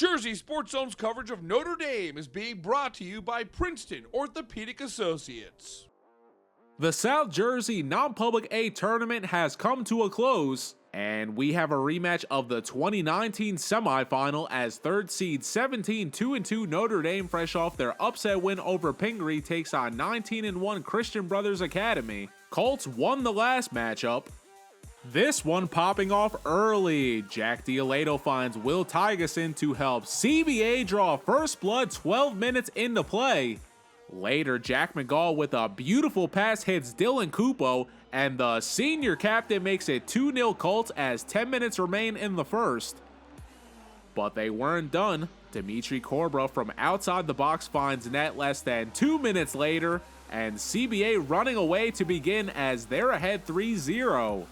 Jersey Sports Zone's coverage of Notre Dame is being brought to you by Princeton Orthopedic Associates. The South Jersey non-public A tournament has come to a close, and we have a rematch of the 2019 semifinal as third seed 17-2-2 Notre Dame, fresh off their upset win over Pingree, takes on 19-1 Christian Brothers Academy. Colts won the last matchup. This one popping off early. Jack Dialeto finds Will Tygeson to help CBA draw first blood 12 minutes into play. Later, Jack McGall with a beautiful pass hits Dylan Cupo, and the senior captain makes it 2-0 Colts as 10 minutes remain in the first. But they weren't done. Dimitri Corbra from outside the box finds net less than 2 minutes later, and CBA running away to begin as they're ahead 3-0.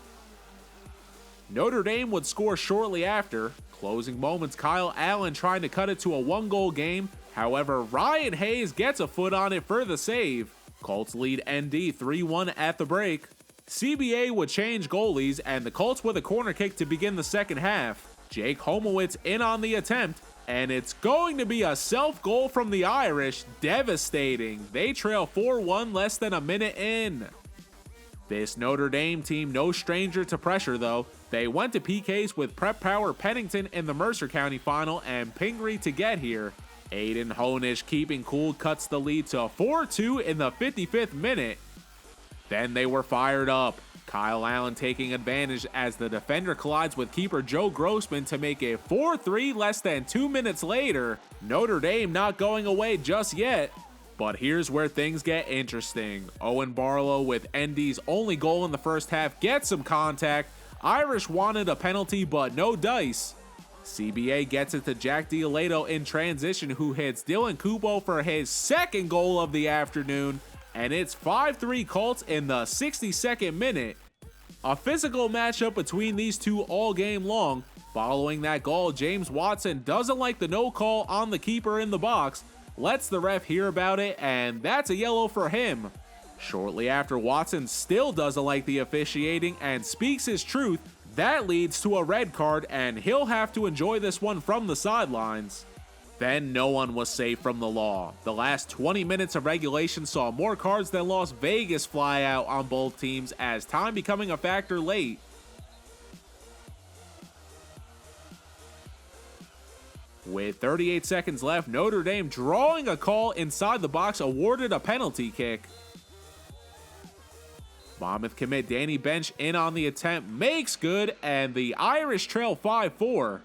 Notre Dame would score shortly after. Closing moments, Kyle Allen trying to cut it to a 1-goal game. However, Ryan Hayes gets a foot on it for the save. Colts lead ND 3-1 at the break. CBA would change goalies, and the Colts with a corner kick to begin the second half. Jake Homowitz in on the attempt, and it's going to be a self-goal from the Irish. Devastating. They trail 4-1 less than a minute in. This Notre Dame team no stranger to pressure though. They went to PKs with Prep Power Pennington in the Mercer County final and Pingree to get here. Aiden Honish keeping cool cuts the lead to 4-2 in the 55th minute. Then they were fired up. Kyle Allen taking advantage as the defender collides with keeper Joe Grossman to make it 4-3 less than 2 minutes later. Notre Dame not going away just yet. But here's where things get interesting. Owen Barlow with ND's only goal in the first half gets some contact. Irish wanted a penalty but no dice. CBA gets it to Jack Dialeto in transition, who hits Dylan Cupo for his second goal of the afternoon. And it's 5-3 Colts in the 62nd minute. A physical matchup between these two all game long. Following that goal, James Watson doesn't like the no call on the keeper in the box. Lets the ref hear about it, and that's a yellow for him. Shortly after, Watson still doesn't like the officiating and speaks his truth. That leads to a red card, and he'll have to enjoy this one from the sidelines. Then no one was safe from the law. The last 20 minutes of regulation saw more cards than Las Vegas fly out on both teams, as time becoming a factor late. With 38 seconds left, Notre Dame drawing a call inside the box awarded a penalty kick. Monmouth commit Danny Bench in on the attempt makes good, and the Irish trail 5-4.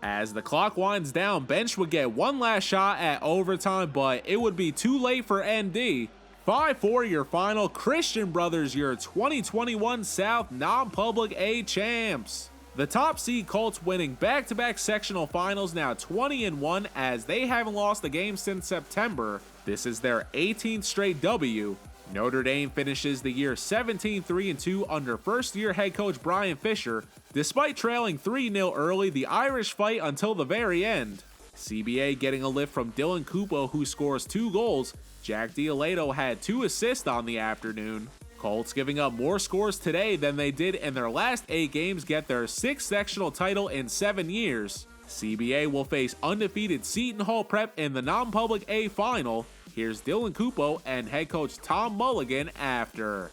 As the clock winds down, Bench would get one last shot at overtime, but it would be too late for ND. 5-4 your final. Christian Brothers your 2021 South non-public A champs. The top seed Colts winning back-to-back sectional finals, now 20-1, as they haven't lost a game since September. This is their 18th straight W. Notre Dame finishes the year 17-3-2 under first-year head coach Brian Fisher. Despite trailing 3-0 early, the Irish fight until the very end. CBA getting a lift from Dylan Cupo, who scores 2 goals. Jack Dialeto had 2 assists on the afternoon. Colts giving up more scores today than they did in their last 8 games, get their 6th sectional title in 7 years. CBA will face undefeated Seton Hall Prep in the non-public A final. Here's Dylan Cupo and head coach Tom Mulligan after.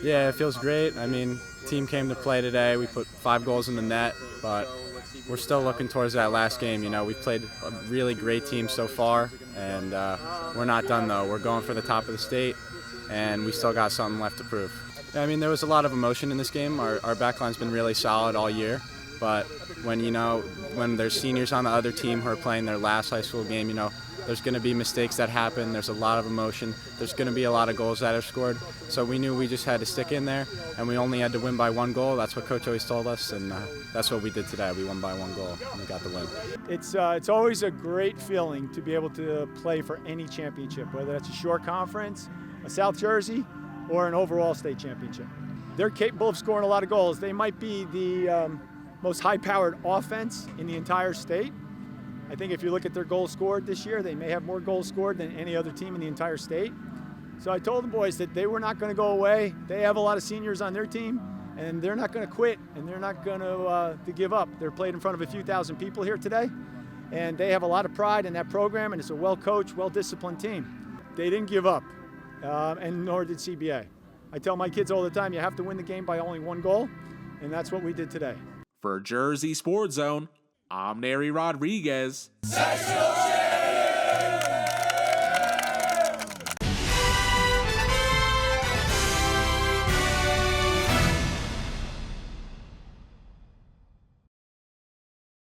Yeah, it feels great. I mean, team came to play today. We put 5 goals in the net, but we're still looking towards that last game. You know, we've played a really great team so far, and we're not done though. We're going for the top of the state, and we still got something left to prove. I mean, there was a lot of emotion in this game. Our backline's been really solid all year, but when there's seniors on the other team who are playing their last high school game, you know, there's going to be mistakes that happen. There's a lot of emotion. There's going to be a lot of goals that are scored. So we knew we just had to stick in there, and we only had to win by 1 goal. That's what Coach always told us, and that's what we did today. We won by 1 goal, and we got the win. It's always a great feeling to be able to play for any championship, whether that's a shore conference, a South Jersey, or an overall state championship. They're capable of scoring a lot of goals. They might be the most high-powered offense in the entire state. I think if you look at their goals scored this year, they may have more goals scored than any other team in the entire state. So I told the boys that they were not going to go away. They have a lot of seniors on their team, and they're not going to quit, and they're not going to give up. They're played in front of a few thousand people here today, and they have a lot of pride in that program, and it's a well-coached, well-disciplined team. They didn't give up, and nor did CBA. I tell my kids all the time, you have to win the game by only 1 goal, and that's what we did today. For Jersey Sports Zone, I'm Neri Rodriguez. National